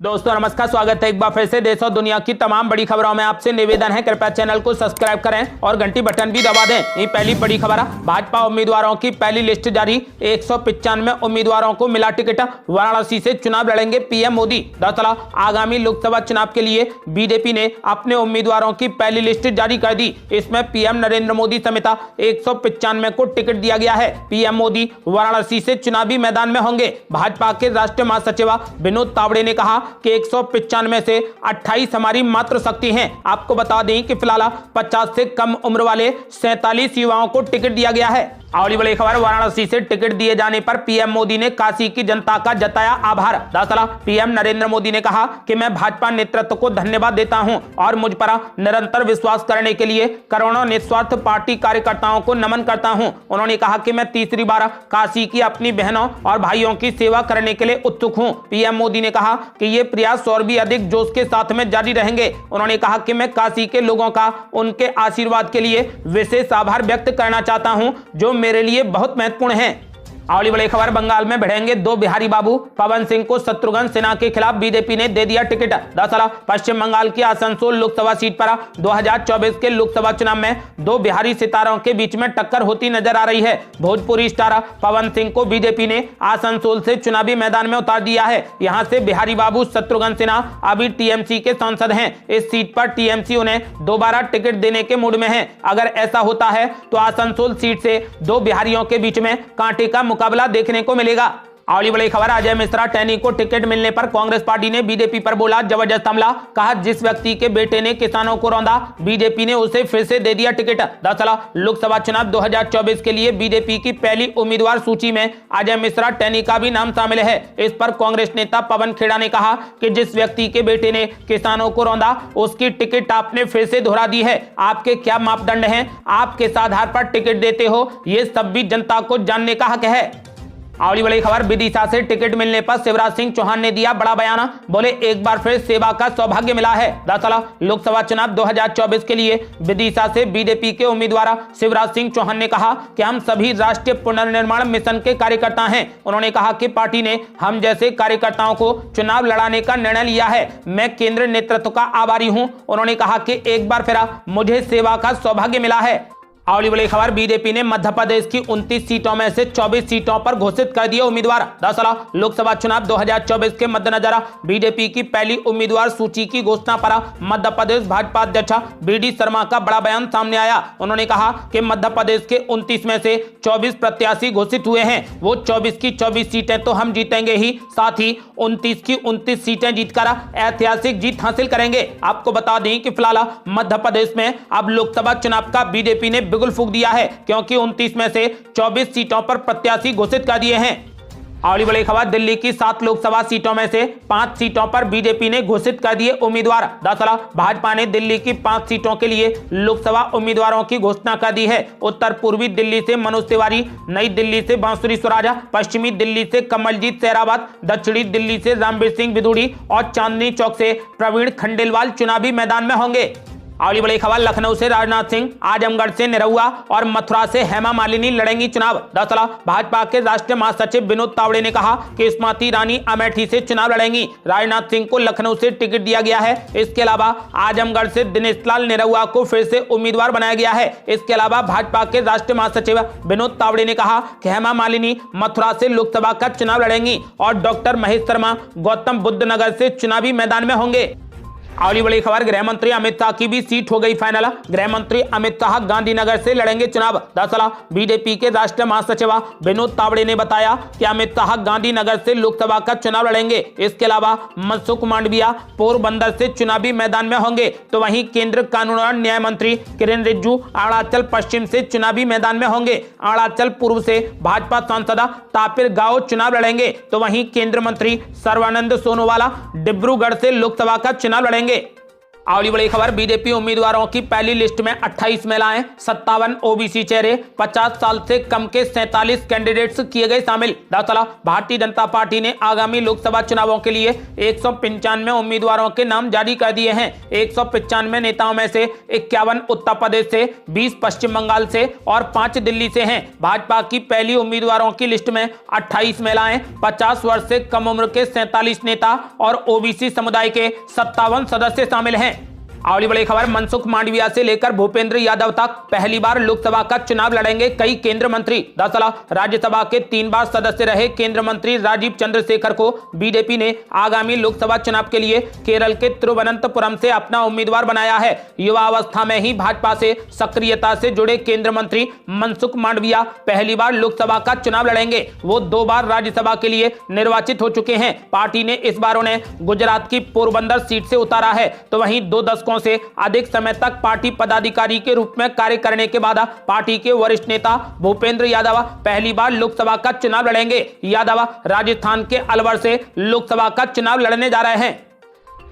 दोस्तों नमस्कार, स्वागत है एक बार फिर से देश और दुनिया की तमाम बड़ी खबरों में। आपसे निवेदन है कृपया चैनल को सब्सक्राइब करें और घंटी बटन भी दबा दें। ये पहली बड़ी खबर है, भाजपा उम्मीदवारों की पहली लिस्ट जारी। 195 उम्मीदवारों को मिला टिकट, वाराणसी से चुनाव लड़ेंगे पीएम मोदी। दरअसल आगामी लोकसभा चुनाव के लिए बीजेपी ने अपने उम्मीदवारों की पहली लिस्ट जारी कर दी। इसमें पीएम नरेंद्र मोदी समेत 195 को टिकट दिया गया है। पीएम मोदी वाराणसी से चुनावी मैदान में होंगे। भाजपा के राष्ट्रीय महासचिव विनोद तावड़े ने कहा कि 195 से 28 हमारी मात्र शक्ति हैं। आपको बता दें कि फिलहाल 50 से कम उम्र वाले 47 युवाओं को टिकट दिया गया है। अगली बड़ी खबर, वाराणसी से टिकट दिए जाने पर पीएम मोदी ने काशी की जनता का जताया आभार। दरअसल पीएम नरेंद्र मोदी ने कहा कि मैं भाजपा नेतृत्व को धन्यवाद देता हूं और मुझ पर निरंतर विश्वास करने के लिए करोड़ों निस्वार्थ पार्टी कार्यकर्ताओं को नमन करता हूं। उन्होंने कहा कि मैं तीसरी बार काशी की अपनी बहनों और भाइयों की सेवा करने के लिए उत्सुक हूं। पीएम मोदी ने कहा कि ये प्रयास और भी अधिक जोश के साथ में जारी रहेंगे। उन्होंने कहा कि मैं काशी के लोगों का उनके आशीर्वाद के लिए विशेष आभार व्यक्त करना चाहता हूं, जो मेरे लिए बहुत महत्वपूर्ण है। अगली बड़ी खबर, बंगाल में भिड़ेंगे दो बिहारी बाबू। पवन सिंह को शत्रुघ्न सिन्हा के खिलाफ बीजेपी ने दे दिया टिकट। दरअसल पश्चिम बंगाल की आसनसोल लोकसभा सीट पर 2024 के लोकसभा चुनाव में दो बिहारी सितारों के बीच में टक्कर होती नजर आ रही है। भोजपुरी स्टार पवन सिंह को बीजेपी ने आसनसोल से चुनावी मैदान में उतार दिया है। यहाँ से बिहारी बाबू शत्रुघ्न सिन्हा अभी टीएमसी के सांसद हैं। इस सीट पर टीएमसी उन्हें दोबारा टिकट देने के मूड में है। अगर ऐसा होता है तो आसनसोल सीट से दो बिहारियों के बीच में कांटे का मुकाबला देखने को मिलेगा। अगली बड़ी खबर, अजय मिश्रा टैनी को टिकट मिलने पर कांग्रेस पार्टी ने बीजेपी पर बोला जबरदस्त हमला। कहा जिस व्यक्ति के बेटे ने किसानों को रौंदा, बीजेपी ने उसे फिर से दे दिया टिकट। दरअसल लोकसभा चुनाव 2024 के लिए बीजेपी की पहली उम्मीदवार सूची में अजय मिश्रा टैनी का भी नाम शामिल है। इस पर कांग्रेस नेता पवन खेड़ा ने कहा कि जिस व्यक्ति के बेटे ने किसानों को रौंदा, उसकी टिकट आपने फिर से दोहरा दी है। आपके क्या मापदंड हैं? आप किस आधार पर टिकट देते हो, ये सब भी जनता को जानने का हक है। अगली बड़ी खबर, विदिशा से टिकट मिलने पर शिवराज सिंह चौहान ने दिया बड़ा बयान। बोले एक बार फिर सेवा का सौभाग्य मिला है। दरअसल लोकसभा चुनाव 2024 के लिए विदिशा से बीजेपी के उम्मीदवार शिवराज सिंह चौहान ने कहा कि हम सभी राष्ट्रीय पुनर्निर्माण मिशन के कार्यकर्ता हैं। उन्होंने कहा कि पार्टी ने हम जैसे कार्यकर्ताओं को चुनाव लड़ाने का निर्णय लिया है। मैं केंद्र नेतृत्व का आभारी हूं। उन्होंने कहा कि एक बार फिर मुझे सेवा का सौभाग्य मिला है। अगली बड़ी खबर, बीजेपी ने मध्य प्रदेश की 29 सीटों में से 24 सीटों पर घोषित कर दिए उम्मीदवार। दरअसल लोकसभा चुनाव 2024 के मद्देनजर बीजेपी की पहली उम्मीदवार सूची की घोषणा पर मध्य प्रदेश भाजपा अध्यक्ष बीडी शर्मा का बड़ा बयान सामने आया। उन्होंने कहा कि मध्य प्रदेश के 29 में से 24 प्रत्याशी घोषित हुए हैं। वो 24 की 24 सीटें तो हम जीतेंगे ही, साथ ही 29 की 29 सीटें जीतकर ऐतिहासिक जीत हासिल करेंगे। आपको बता दें कि फिलहाल मध्य प्रदेश में अब लोकसभा चुनाव का बीजेपी ने बिगुल फूंक दिया है, क्योंकि 29 में से 24 सीटों पर प्रत्याशी घोषित कर दिए हैं। अगली बड़ी खबर, दिल्ली की 7 लोकसभा सीटों में से 5 सीटों पर बीजेपी ने घोषित कर दिए उम्मीदवार। दरअसल भाजपा ने दिल्ली की 5 सीटों के लिए लोकसभा उम्मीदवारों की घोषणा कर दी है। उत्तर पूर्वी दिल्ली से मनोज तिवारी, नई दिल्ली से बांसुरी स्वराज, पश्चिमी दिल्ली से कमलजीत शेरावत, दक्षिणी दिल्ली से रामवीर सिंह बिधूड़ी और चांदनी चौक से प्रवीण खंडेलवाल चुनावी मैदान में होंगे। अगली बड़ी खबर, लखनऊ से राजनाथ सिंह, आजमगढ़ से निरहुआ और मथुरा से हेमा मालिनी लड़ेंगी चुनाव। दरअसल भाजपा के राष्ट्रीय महासचिव विनोद तावड़े ने कहा कि स्मृति ईरानी अमेठी से चुनाव लड़ेंगी। राजनाथ सिंह को लखनऊ से टिकट दिया गया है। इसके अलावा आजमगढ़ से दिनेश लाल निरहुआ को फिर से उम्मीदवार बनाया गया है। इसके अलावा भाजपा के राष्ट्रीय महासचिव विनोद तावड़े ने कहा कि हेमा मालिनी मथुरा से लोकसभा का चुनाव लड़ेंगी और डॉक्टर महेश शर्मा गौतम बुद्ध नगर से चुनावी मैदान में होंगे। अगली बड़ी खबर, गृह मंत्री अमित शाह की भी सीट हो गई फाइनल। गृह मंत्री अमित शाह गांधीनगर से लड़ेंगे चुनाव। दरअसल बीजेपी के राष्ट्रीय महासचिव विनोद तावड़े ने बताया कि अमित शाह गांधीनगर से लोकसभा का चुनाव लड़ेंगे। इसके अलावा मनसुख मांडविया पोरबंदर से चुनावी मैदान में होंगे, तो वहीं केंद्र कानून और न्याय मंत्री किरेन रिजिजू अरुणाचल पश्चिम से चुनावी मैदान में होंगे। अरुणाचल पूर्व से भाजपा सांसद तापिर गाओ चुनाव लड़ेंगे, तो वहीं केंद्रीय मंत्री सर्बानंद सोनोवाल डिब्रूगढ़ से लोकसभा का चुनाव लड़ेंगे। अगली बड़ी खबर, बीजेपी उम्मीदवारों की पहली लिस्ट में 28 महिलाएं, 57 ओबीसी चेहरे, 50 साल से कम के 47 कैंडिडेट्स किए गए शामिल। दरअसल भारतीय जनता पार्टी ने आगामी लोकसभा चुनावों के लिए 195 उम्मीदवारों के नाम जारी कर दिए हैं। 195 नेताओं में से 51 उत्तर प्रदेश से, 20 पश्चिम बंगाल से और 5 दिल्ली से हैं। भाजपा की पहली उम्मीदवारों की लिस्ट में 28 महिलाएं, 50 वर्ष से कम उम्र के 47 नेता और ओबीसी समुदाय के 57 सदस्य शामिल हैं। अगली बड़ी खबर, मनसुख मांडविया से लेकर भूपेंद्र यादव तक पहली बार लोकसभा का चुनाव लड़ेंगे कई केंद्र मंत्री। दरअसल राज्यसभा के 3 बार सदस्य रहे केंद्र मंत्री राजीव चंद्रशेखर को बीजेपी ने आगामी लोकसभा चुनाव के लिए केरल के तिरुवनंतपुरम से अपना उम्मीदवार बनाया है। युवा अवस्था में ही भाजपा से सक्रियता से जुड़े केंद्र मंत्री मनसुख मांडविया पहली बार लोकसभा का चुनाव लड़ेंगे। वो 2 बार राज्यसभा के लिए निर्वाचित हो चुके हैं। पार्टी ने इस बार उन्हें गुजरात की पोरबंदर सीट से उतारा है, तो वहीं 2 दशकों से अधिक समय तक पार्टी पदाधिकारी के रूप में कार्य करने के बाद पार्टी के वरिष्ठ नेता भूपेंद्र यादव पहली बार लोकसभा का चुनाव लड़ेंगे। यादव राजस्थान के अलवर से लोकसभा का चुनाव लड़ने जा रहे हैं।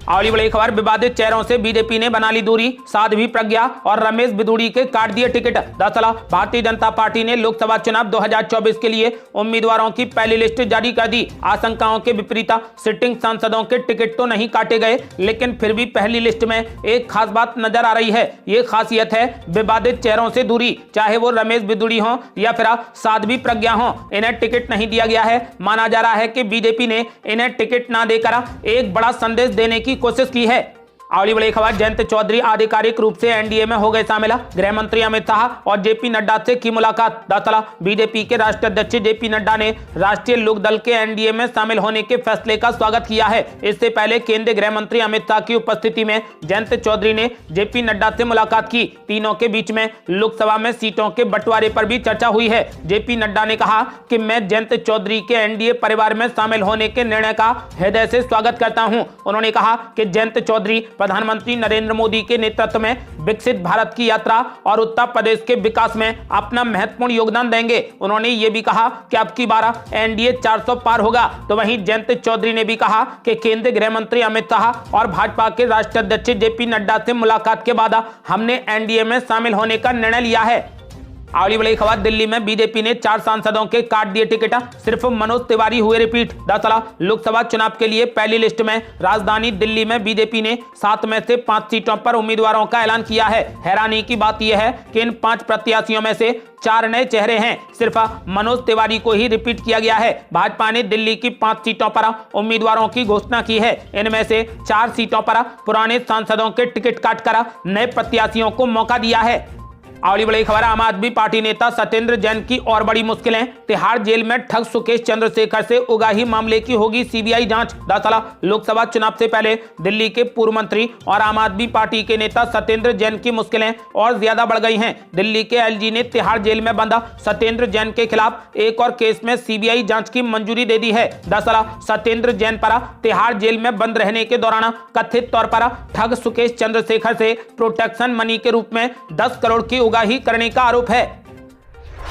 अगली बड़ी खबर, विवादित चेहरों से बीजेपी ने बना ली दूरी, साध्वी प्रज्ञा और रमेश बिधूड़ी के काट दिए टिकट। दरअसल भारतीय जनता पार्टी ने लोकसभा चुनाव 2024 के लिए उम्मीदवारों की पहली लिस्ट जारी कर दी। आशंकाओं के विपरीत सिटिंग सांसदों के टिकट तो नहीं काटे गए, लेकिन फिर भी पहली लिस्ट में एक खास बात नजर आ रही है। ये खासियत है विवादित चेहरों से दूरी, चाहे वो रमेश बिधूड़ी हो या फिर साध्वी प्रज्ञा हो, इन्हें टिकट नहीं दिया गया है। माना जा रहा है कि बीजेपी ने इन्हें टिकट ना देकर एक बड़ा संदेश देने की कोशिश की है। अगली बड़ी खबर, जयंत चौधरी आधिकारिक रूप से एनडीए में हो गए शामिल। गृह मंत्री अमित शाह और जेपी नड्डा से की मुलाकात। दरअसल बीजेपी के राष्ट्रीय अध्यक्ष जेपी नड्डा ने राष्ट्रीय लोकदल के एनडीए में शामिल होने के फैसले का स्वागत किया है। इससे पहले केंद्रीय गृह मंत्री अमित शाह की उपस्थिति में जयंत चौधरी ने जेपी नड्डा से मुलाकात की। तीनों के बीच में लोकसभा में सीटों के बंटवारे पर भी चर्चा हुई है। जेपी नड्डा ने कहा कि मैं जयंत चौधरी के एनडीए परिवार में शामिल होने के निर्णय का हृदय से स्वागत करता हूं। उन्होंने कहा कि जयंत चौधरी प्रधानमंत्री नरेंद्र मोदी के नेतृत्व में विकसित भारत की यात्रा और उत्तर प्रदेश के विकास में अपना महत्वपूर्ण योगदान देंगे। उन्होंने ये भी कहा कि अब की बार एनडीए 400 पार होगा। तो वहीं जयंत चौधरी ने भी कहा कि केंद्रीय गृह मंत्री अमित शाह और भाजपा के राष्ट्रीय अध्यक्ष जेपी नड्डा से मुलाकात के बाद हमने एनडीए में शामिल होने का निर्णय लिया है। अगली बड़ी खबर, दिल्ली में बीजेपी ने 4 सांसदों के काट दिए टिकट, सिर्फ मनोज तिवारी हुए रिपीट। दरअसल लोकसभा चुनाव के लिए पहली लिस्ट में राजधानी दिल्ली में बीजेपी ने 7 में से 5 सीटों पर उम्मीदवारों का ऐलान किया है। हैरानी की बात यह है कि इन 5 प्रत्याशियों में से 4 नए चेहरे हैं। सिर्फ मनोज तिवारी को ही रिपीट किया गया है। भाजपा ने दिल्ली की 5 सीटों पर उम्मीदवारों की घोषणा की है। इनमें से 4 सीटों पर पुराने सांसदों के टिकट काटकर नए प्रत्याशियों को मौका दिया है। अगली बड़ी खबर, आम आदमी पार्टी नेता सत्येंद्र जैन की और बड़ी मुश्किलें। तिहाड़ जेल में ठग सुकेश चंद्रशेखर से उगाही मामले की होगी सीबीआई जांच। दरअसल लोकसभा चुनाव से पहले दिल्ली के पूर्व मंत्री और आम आदमी पार्टी के नेता सत्येंद्र जैन की मुश्किलें और ज्यादा बढ़ गई हैं। दिल्ली के एलजी ने तिहाड़ जेल में बंद सत्येंद्र जैन के खिलाफ एक और केस में सीबीआई जांच की मंजूरी दे दी है। दरअसल सत्येंद्र जैन पर तिहाड़ जेल में बंद रहने के दौरान कथित तौर पर ठग सुकेश चंद्रशेखर से प्रोटेक्शन मनी के रूप में 10 करोड़ की उगाही करने का आरोप है।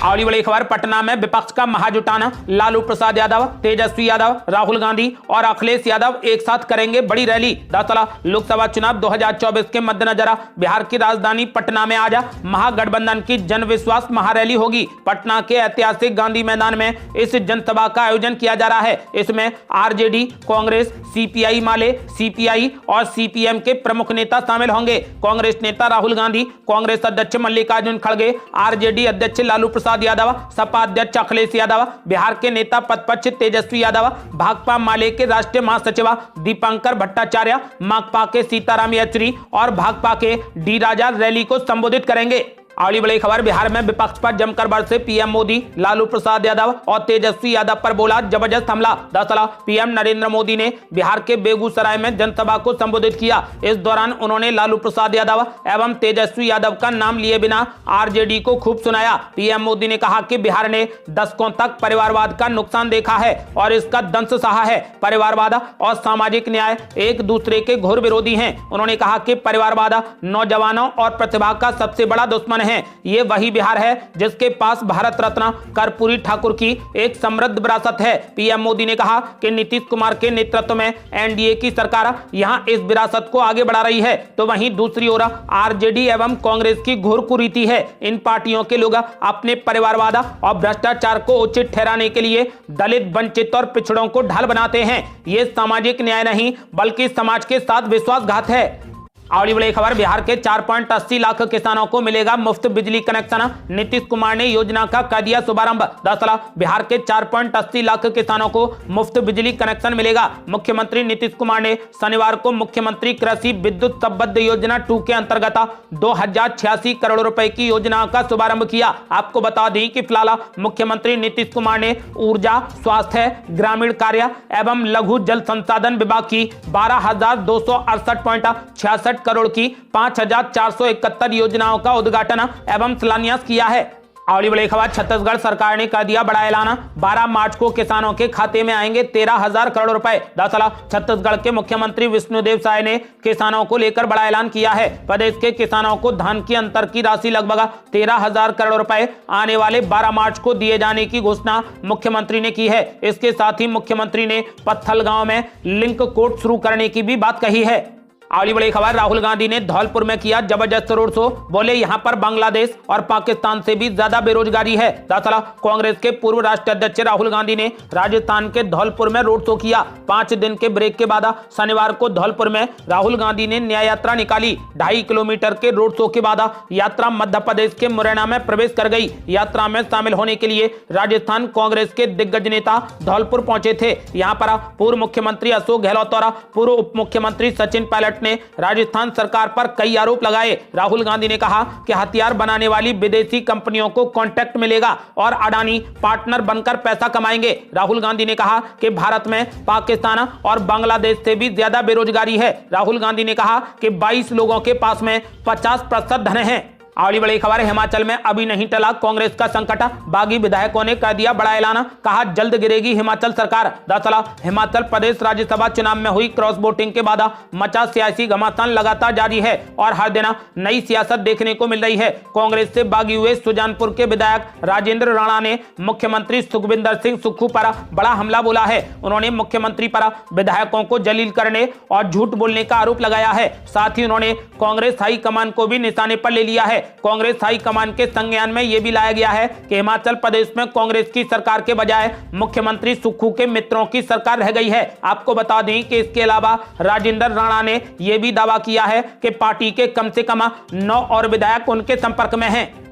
अगली बड़ी खबर, पटना में विपक्ष का महाजुटाना। लालू प्रसाद यादव, तेजस्वी यादव, राहुल गांधी और अखिलेश यादव एक साथ करेंगे बड़ी रैली। दरअसल लोकसभा चुनाव 2024 के मद्देनजर बिहार की राजधानी पटना में आज महागठबंधन की जन विश्वास महारैली होगी। पटना के ऐतिहासिक गांधी मैदान में इस जनसभा का आयोजन किया जा रहा है। इसमें आरजेडी, कांग्रेस, सीपीआई माले, सीपीआई और सीपीएम के प्रमुख नेता शामिल होंगे। कांग्रेस नेता राहुल गांधी, कांग्रेस अध्यक्ष मल्लिकार्जुन खड़गे, आरजेडी अध्यक्ष लालू प्रसाद यादव, सपा अध्यक्ष अखिलेश यादव, बिहार के नेता प्रतिपक्ष तेजस्वी यादव, भाकपा माले के राष्ट्रीय महासचिव दीपंकर भट्टाचार्य, माकपा के सीताराम येचुरी और भाकपा के डी राजा रैली को संबोधित करेंगे। अगली बड़ी खबर, बिहार में विपक्ष पर जमकर बरसे पीएम मोदी। लालू प्रसाद यादव और तेजस्वी यादव पर बोला जबरदस्त हमला। दरअसल पीएम नरेंद्र मोदी ने बिहार के बेगूसराय में जनसभा को संबोधित किया। इस दौरान उन्होंने लालू प्रसाद यादव एवं तेजस्वी यादव का नाम लिए बिना आरजेडी को खूब सुनाया। पीएम मोदी ने कहा कि बिहार ने दशकों तक परिवारवाद का नुकसान देखा है और इसका दंश सहा है। परिवारवाद और सामाजिक न्याय एक दूसरे के घोर विरोधी हैं। उन्होंने कहा कि परिवारवाद नौजवानों और प्रतिभा का सबसे बड़ा दुश्मन है। हैं। ये वही बिहार है जिसके पास भारत रत्न कर्पूरी ठाकुर की एक समृद्ध विरासत है। पीएम मोदी ने कहा कि नीतीश कुमार के नेतृत्व में एनडीए की सरकार यहां इस विरासत को आगे बढ़ा रही है, तो वहीं दूसरी ओर आरजेडी एवं कांग्रेस की घोर कुरीति है। इन पार्टियों के लोग अपने परिवारवाद और भ्रष्टाचार को उचित ठहराने के लिए दलित, वंचित और पिछड़ों को ढाल बनाते हैं। ये सामाजिक न्याय नहीं बल्कि समाज के साथ विश्वासघात है। अगली बड़ी खबर, बिहार के 4.80 लाख किसानों को मिलेगा मुफ्त बिजली कनेक्शन। नीतीश कुमार ने योजना का कर दिया शुभारंभ। दरअसल बिहार के 4.80 लाख किसानों को मुफ्त बिजली कनेक्शन मिलेगा। मुख्यमंत्री नीतीश कुमार ने शनिवार को मुख्यमंत्री कृषि विद्युत संबद्ध योजना 2 के अंतर्गत 2086 करोड़ रुपए की योजना का शुभारंभ किया। आपको बता दें कि फिलहाल मुख्यमंत्री नीतीश कुमार ने ऊर्जा, स्वास्थ्य, ग्रामीण कार्य एवं लघु जल संसाधन विभाग की 12,268.66 करोड़ की 5,471 योजनाओं का उद्घाटन एवं शिलान्यास किया है। अगली बड़ी खबर, छत्तीसगढ़ सरकार ने कर दिया बड़ा ऐलान। 12 मार्च को किसानों के खाते में आएंगे 13,000 करोड़ रुपए। दरअसल छत्तीसगढ़ के मुख्यमंत्री विष्णुदेव साय ने किसानों को लेकर बड़ा ऐलान किया है। प्रदेश के किसानों को धान की अंतर की राशि लगभग 13,000 करोड़ रुपए आने वाले 12 मार्च को दिए जाने की घोषणा मुख्यमंत्री ने की है। इसके साथ ही मुख्यमंत्री ने पत्थल गांव में लिंक कोर्ट शुरू करने की भी बात कही है। अगली बड़ी खबर, राहुल गांधी ने धौलपुर में किया जबरदस्त रोड शो। बोले यहां पर बांग्लादेश और पाकिस्तान से भी ज्यादा बेरोजगारी है। दरअसल कांग्रेस के पूर्व राष्ट्रीय अध्यक्ष राहुल गांधी ने राजस्थान के धौलपुर में रोड शो किया। 5 दिन के ब्रेक के बाद शनिवार को धौलपुर में राहुल गांधी ने न्याय यात्रा निकाली। 2.5 किलोमीटर के रोड शो के बाद यात्रा मध्य प्रदेश के मुरैना में प्रवेश कर गई। यात्रा में शामिल होने के लिए राजस्थान कांग्रेस के दिग्गज नेता धौलपुर पहुंचे थे। यहाँ पर पूर्व मुख्यमंत्री अशोक गहलोत और पूर्व उप मुख्यमंत्री सचिन पायलट ने राजस्थान सरकार पर कई आरोप लगाए। राहुल गांधी ने कहा कि हथियार बनाने वाली विदेशी कंपनियों को कॉन्ट्रैक्ट मिलेगा और अडानी पार्टनर बनकर पैसा कमाएंगे। राहुल गांधी ने कहा कि भारत में पाकिस्तान और बांग्लादेश से भी ज्यादा बेरोजगारी है। राहुल गांधी ने कहा कि 22 लोगों के पास में 50% धन है। अगली बड़ी खबर, हिमाचल में अभी नहीं टला कांग्रेस का संकट। बागी विधायकों ने कर दिया बड़ा ऐलान, कहा जल्द गिरेगी हिमाचल सरकार। दरअसल हिमाचल प्रदेश राज्यसभा चुनाव में हुई क्रॉस वोटिंग के बाद मचा सियासी घमासान लगातार जारी है और हर दिन नई सियासत देखने को मिल रही है। कांग्रेस से बागी हुए सुजानपुर के विधायक राजेंद्र राणा ने मुख्यमंत्री सुखविंदर सिंह सुक्खू पर बड़ा हमला बोला है। उन्होंने मुख्यमंत्री पर विधायकों को जलील करने और झूठ बोलने का आरोप लगाया है। साथ ही उन्होंने कांग्रेस हाईकमान को भी निशाने पर ले लिया है। कांग्रेस हाईकमान के संज्ञान में यह भी लाया गया है कि हिमाचल प्रदेश में कांग्रेस की सरकार के बजाय मुख्यमंत्री सुक्खू के मित्रों की सरकार रह गई है। आपको बता दें कि इसके अलावा राजेंद्र राणा ने यह भी दावा किया है कि पार्टी के कम से कम 9 और विधायक उनके संपर्क में हैं।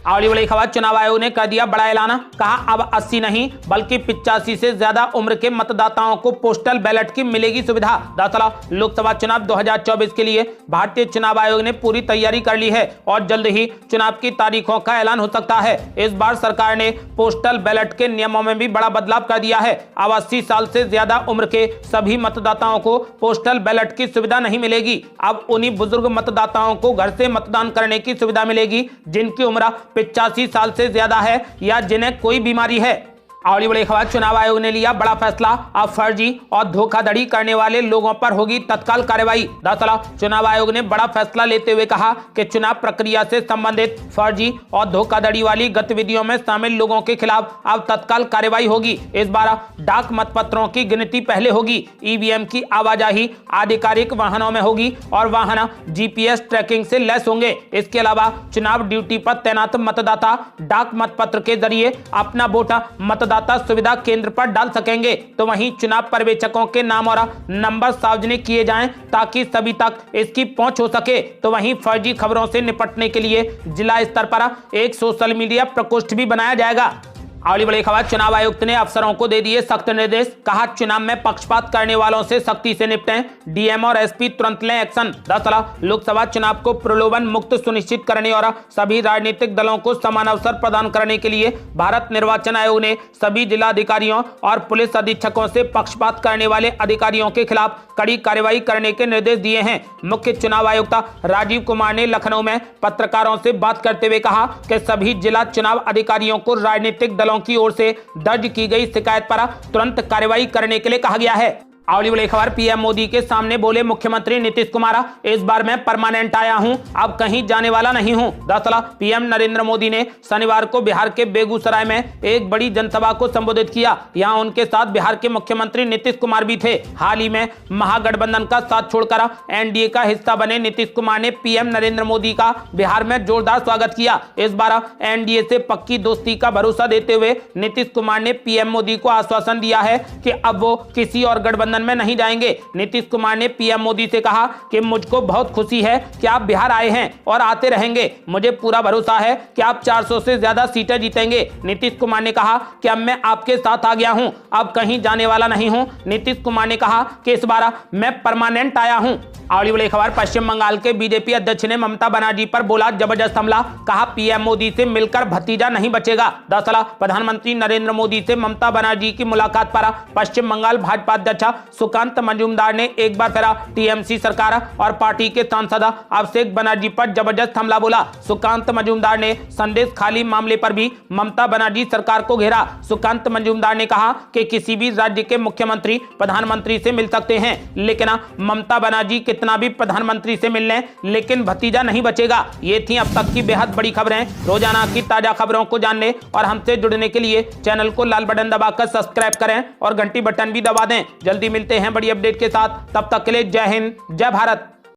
अगली बड़ी खबर, चुनाव आयोग ने कर दिया बड़ा ऐलान, कहा अब 80 नहीं बल्कि 85 से ज्यादा उम्र के मतदाताओं को पोस्टल बैलेट की मिलेगी सुविधा। दरअसल लोकसभा चुनाव 2024 के लिए भारतीय चुनाव आयोग ने पूरी तैयारी कर ली है और जल्द ही चुनाव की तारीखों का ऐलान हो सकता है। इस बार सरकार ने पोस्टल बैलेट के नियमों में भी बड़ा बदलाव कर दिया है। अब 80 साल से ज्यादा उम्र के सभी मतदाताओं को पोस्टल बैलेट की सुविधा नहीं मिलेगी। अब उन्हीं बुजुर्ग मतदाताओं को घर से मतदान करने की सुविधा मिलेगी जिनकी उम्र 85 साल से ज्यादा है या जिन्हें कोई बीमारी है। अगली बड़ी खबर, चुनाव आयोग ने लिया बड़ा फैसला, अब फर्जी और धोखाधड़ी करने वाले लोगों पर होगी तत्काल कार्रवाई। दरअसल चुनाव आयोग ने बड़ा फैसला लेते हुए कहा कि चुनाव प्रक्रिया से संबंधित फर्जी और धोखाधड़ी वाली गतिविधियों में शामिल लोगों के खिलाफ अब तत्काल कार्रवाई होगी। इस बार डाक मतपत्रों की गिनती पहले होगी, ईवीएम की आवाजाही आधिकारिक वाहनों में होगी और वाहन जीपीएस ट्रैकिंग से लैस होंगे। इसके अलावा चुनाव ड्यूटी पर तैनात मतदाता डाक मतपत्र के जरिए अपना वोट मतदाता सुविधा केंद्र पर डाल सकेंगे। तो वहीं चुनाव पर्यवेक्षकों के नाम और नंबर सार्वजनिक किए जाएं ताकि सभी तक इसकी पहुंच हो सके। तो वहीं फर्जी खबरों से निपटने के लिए जिला स्तर पर एक सोशल मीडिया प्रकोष्ठ भी बनाया जाएगा। अगली बड़ी खबर, चुनाव आयुक्त ने अफसरों को दे दिए सख्त निर्देश, कहा चुनाव में पक्षपात करने वालों से सख्ती से निपटें, डीएम और एसपी तुरंत लें एक्शन। दरअसल लोकसभा चुनाव को प्रलोभन मुक्त सुनिश्चित करने और सभी राजनीतिक दलों को समान अवसर प्रदान करने के लिए भारत निर्वाचन आयोग ने सभी जिला अधिकारियों और पुलिस अधीक्षकों से पक्षपात करने वाले अधिकारियों के खिलाफ कड़ी कार्रवाई करने के निर्देश दिए हैं। मुख्य चुनाव आयुक्त राजीव कुमार ने लखनऊ में पत्रकारों से बात करते हुए कहा कि सभी जिला चुनाव अधिकारियों को राजनीतिक दलों की ओर से दर्ज की गई शिकायत पर तुरंत कार्रवाई करने के लिए कहा गया है। अगली बड़ी खबर, पीएम मोदी के सामने बोले मुख्यमंत्री नीतीश कुमार, इस बार मैं परमानेंट आया हूं, अब कहीं जाने वाला नहीं हूं। दरअसल पीएम नरेंद्र मोदी ने शनिवार को बिहार के बेगूसराय में एक बड़ी जनसभा को संबोधित किया। यहां उनके साथ बिहार के मुख्यमंत्री नीतीश कुमार भी थे। हाल ही में महागठबंधन का साथ छोड़कर एनडीए का हिस्सा बने नीतीश कुमार ने पीएम नरेंद्र मोदी का बिहार में जोरदार स्वागत किया। इस बार एनडीए से पक्की दोस्ती का भरोसा देते हुए नीतीश कुमार ने पीएम मोदी को आश्वासन दिया है कि अब वो किसी और गठबंधन में नहीं जाएंगे। नीतीश कुमार ने पीएम मोदी से कहा कि मुझको बहुत खुशी है कि आप बिहार आए हैं और आते रहेंगे। मुझे पूरा भरोसा है कि आप 400 से ज्यादा सीटें जीतेंगे। नीतीश कुमार ने कहा कि अब मैं आपके साथ आ गया हूं, अब कहीं जाने वाला नहीं हूं। नीतीश कुमार ने कहा कि इस बार मैं परमानेंट आया हूं। अगली बड़ी खबर, पश्चिम बंगाल के बीजेपी अध्यक्ष ने ममता बनर्जी पर बोला जबरदस्त हमला, कहा पीएम मोदी से मिलकर भतीजा नहीं बचेगा। दरअसल प्रधानमंत्री नरेंद्र मोदी से ममता बनर्जी की मुलाकात पर पश्चिम बंगाल भाजपा अध्यक्ष सुकांत मजूमदार ने एक बार फिर टीएमसी सरकार और पार्टी के सांसद अभिषेक बनर्जी पर जबरदस्त हमला बोला। सुकांत मजूमदार ने संदेश खाली मामले पर भी ममता बनर्जी सरकार को घेरा। सुकांत मजूमदार ने कहा कि किसी भी राज्य के मुख्यमंत्री प्रधानमंत्री से मिल सकते हैं, लेकिन ममता बनर्जी कितना भी प्रधानमंत्री से मिल लें, लेकिन भतीजा नहीं बचेगा। ये थी अब तक की बेहद बड़ी खबरें। रोजाना की ताजा खबरों को जानने और हमसे जुड़ने के लिए चैनल को लाल बटन दबाकर सब्सक्राइब करें और घंटी बटन भी दबा दें। जल्दी मिलते हैं बड़ी अपडेट के साथ, तब तक के लिए जय हिंद, जय भारत।